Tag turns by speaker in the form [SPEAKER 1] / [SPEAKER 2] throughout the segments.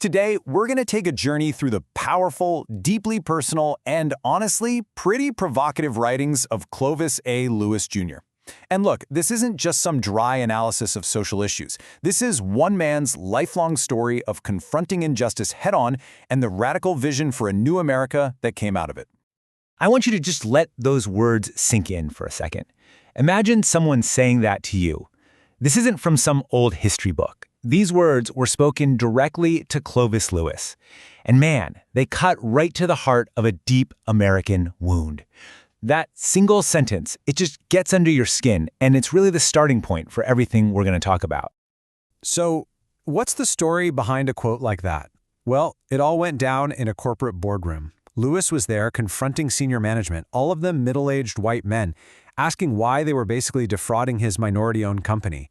[SPEAKER 1] Today, we're going to take a journey through the powerful, deeply personal, and honestly, pretty provocative writings of Clovis A. Lewis Jr. And look, this isn't just some dry analysis of social issues. This is one man's lifelong story of confronting injustice head-on and the radical vision for a new America that came out of it.
[SPEAKER 2] I want you to just let those words sink in for a second. Imagine someone saying that to you. This isn't from some old history book. These words were spoken directly to Clovis Lewis. And man, they cut right to the heart of a deep American wound. That single sentence, it just gets under your skin, and it's really the starting point for everything we're going to talk about.
[SPEAKER 3] So, what's the story behind a quote like that? Well, it all went down in a corporate boardroom. Lewis was there confronting senior management, all of them middle-aged white men, asking why they were basically defrauding his minority-owned company.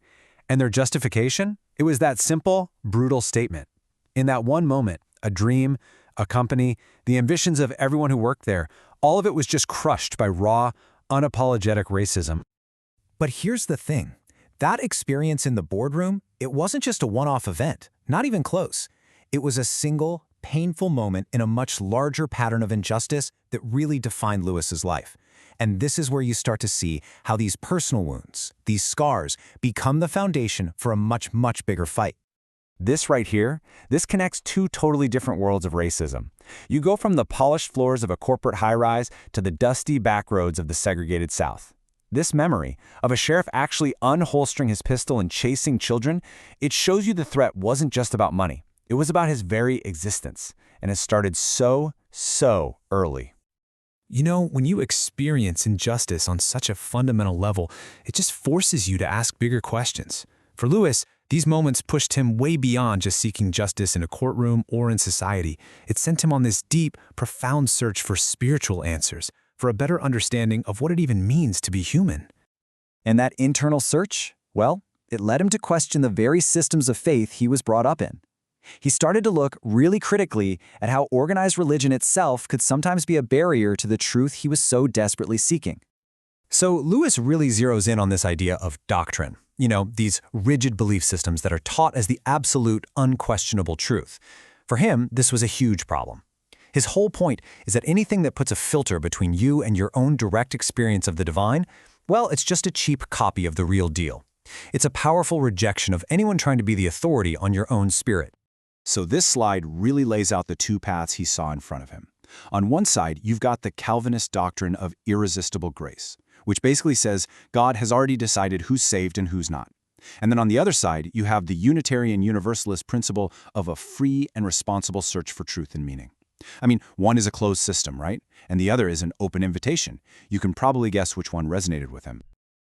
[SPEAKER 3] And their justification? It was that simple, brutal statement. In that one moment, a dream, a company, the ambitions of everyone who worked there, all of it was just crushed by raw, unapologetic racism.
[SPEAKER 4] But here's the thing. That experience in the boardroom, it wasn't just a one-off event, not even close. It was a single, painful moment in a much larger pattern of injustice that really defined Lewis's life. And this is where you start to see how these personal wounds, these scars, become the foundation for a much, much bigger fight.
[SPEAKER 1] This right here, this connects two totally different worlds of racism. You go from the polished floors of a corporate high-rise to the dusty back roads of the segregated South. This memory of a sheriff actually unholstering his pistol and chasing children, it shows you the threat wasn't just about money. It was about his very existence, and it started so early.
[SPEAKER 3] You know, when you experience injustice on such a fundamental level, it just forces you to ask bigger questions. For Lewis, these moments pushed him way beyond just seeking justice in a courtroom or in society. It sent him on this deep, profound search for spiritual answers, for a better understanding of what it even means to be human.
[SPEAKER 1] And that internal search, well, it led him to question the very systems of faith he was brought up in. He started to look really critically at how organized religion itself could sometimes be a barrier to the truth he was so desperately seeking.
[SPEAKER 3] So Lewis really zeroes in on this idea of doctrine. You know, these rigid belief systems that are taught as the absolute, unquestionable truth. For him, this was a huge problem. His whole point is that anything that puts a filter between you and your own direct experience of the divine, well, it's just a cheap copy of the real deal. It's a powerful rejection of anyone trying to be the authority on your own spirit.
[SPEAKER 5] So this slide really lays out the two paths he saw in front of him. On one side, you've got the Calvinist doctrine of irresistible grace, which basically says God has already decided who's saved and who's not. And then on the other side, you have the Unitarian Universalist principle of a free and responsible search for truth and meaning. I mean, one is a closed system, right? And the other is an open invitation. You can probably guess which one resonated with him.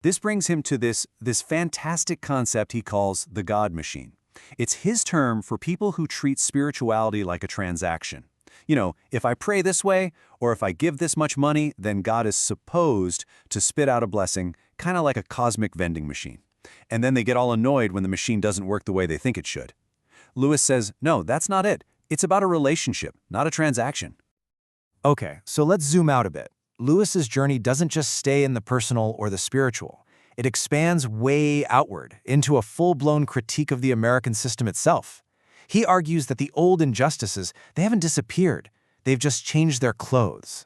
[SPEAKER 3] This brings him to this fantastic concept he calls the God machine. It's his term for people who treat spirituality like a transaction. You know, if I pray this way, or if I give this much money, then God is supposed to spit out a blessing, kind of like a cosmic vending machine. And then they get all annoyed when the machine doesn't work the way they think it should. Lewis says, no, that's not it. It's about a relationship, not a transaction.
[SPEAKER 4] Okay, so let's zoom out a bit. Lewis's journey doesn't just stay in the personal or the spiritual. It expands way outward into a full-blown critique of the American system itself. He argues that the old injustices, they haven't disappeared. They've just changed their clothes.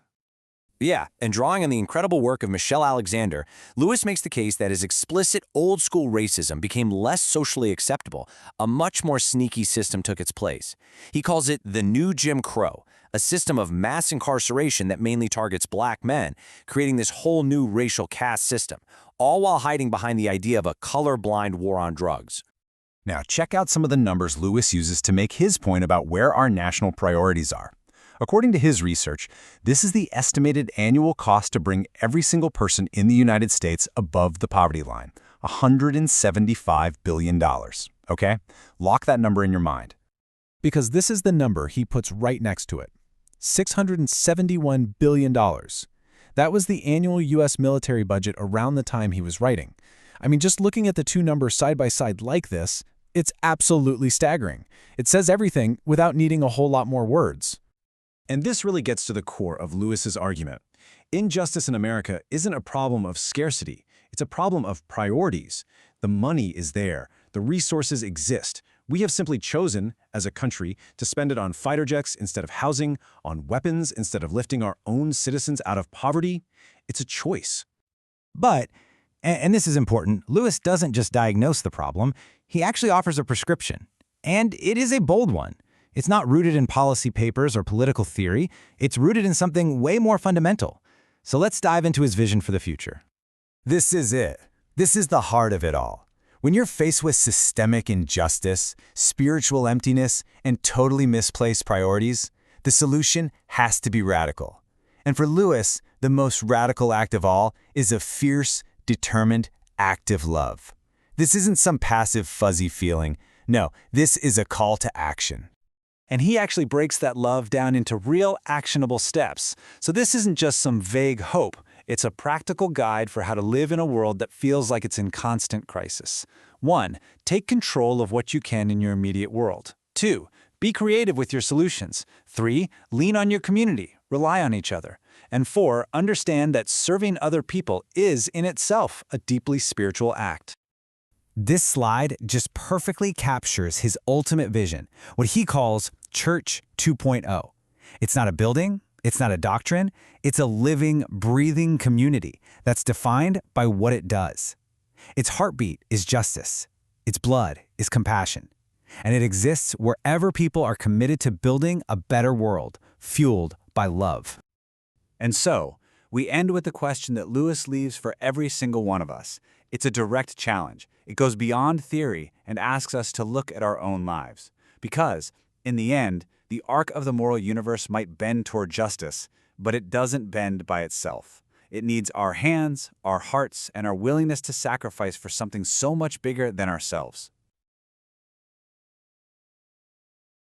[SPEAKER 2] Yeah, and drawing on the incredible work of Michelle Alexander, Lewis makes the case that as explicit old-school racism became less socially acceptable, a much more sneaky system took its place. He calls it the new Jim Crow, a system of mass incarceration that mainly targets black men, creating this whole new racial caste system, all while hiding behind the idea of a color-blind war on drugs.
[SPEAKER 5] Now, check out some of the numbers Lewis uses to make his point about where our national priorities are. According to his research, this is the estimated annual cost to bring every single person in the United States above the poverty line, $175 billion. Okay? Lock that number in your mind.
[SPEAKER 3] Because this is the number he puts right next to it. $671 billion. That was the annual U.S. military budget around the time he was writing. I mean, just looking at the two numbers side by side like this, it's absolutely staggering. It says everything without needing a whole lot more words.
[SPEAKER 5] And this really gets to the core of Lewis's argument. Injustice in America isn't a problem of scarcity. It's a problem of priorities. The money is there. The resources exist. We have simply chosen, as a country, to spend it on fighter jets instead of housing, on weapons instead of lifting our own citizens out of poverty. It's a choice.
[SPEAKER 4] But, and this is important, Lewis doesn't just diagnose the problem, he actually offers a prescription. And it is a bold one. It's not rooted in policy papers or political theory, it's rooted in something way more fundamental. So let's dive into his vision for the future.
[SPEAKER 1] This is it. This is the heart of it all. When you're faced with systemic injustice, spiritual emptiness, and totally misplaced priorities, the solution has to be radical. And for Lewis, the most radical act of all is a fierce, determined, active love. This isn't some passive, fuzzy feeling. No, this is a call to action.
[SPEAKER 3] And he actually breaks that love down into real actionable steps. So this isn't just some vague hope. It's a practical guide for how to live in a world that feels like it's in constant crisis. 1. Take control of what you can in your immediate world. 2. Be creative with your solutions. 3. Lean on your community. Rely on each other. And 4. Understand that serving other people is in itself a deeply spiritual act.
[SPEAKER 1] This slide just perfectly captures his ultimate vision, what he calls Church 2.0. It's not a building, it's not a doctrine, it's a living, breathing community that's defined by what it does. Its heartbeat is justice, its blood is compassion, and it exists wherever people are committed to building a better world, fueled by love.
[SPEAKER 3] And so, we end with the question that Lewis leaves for every single one of us. It's a direct challenge. It goes beyond theory and asks us to look at our own lives. Because, in the end, the arc of the moral universe might bend toward justice, but it doesn't bend by itself. It needs our hands, our hearts, and our willingness to sacrifice for something so much bigger than ourselves.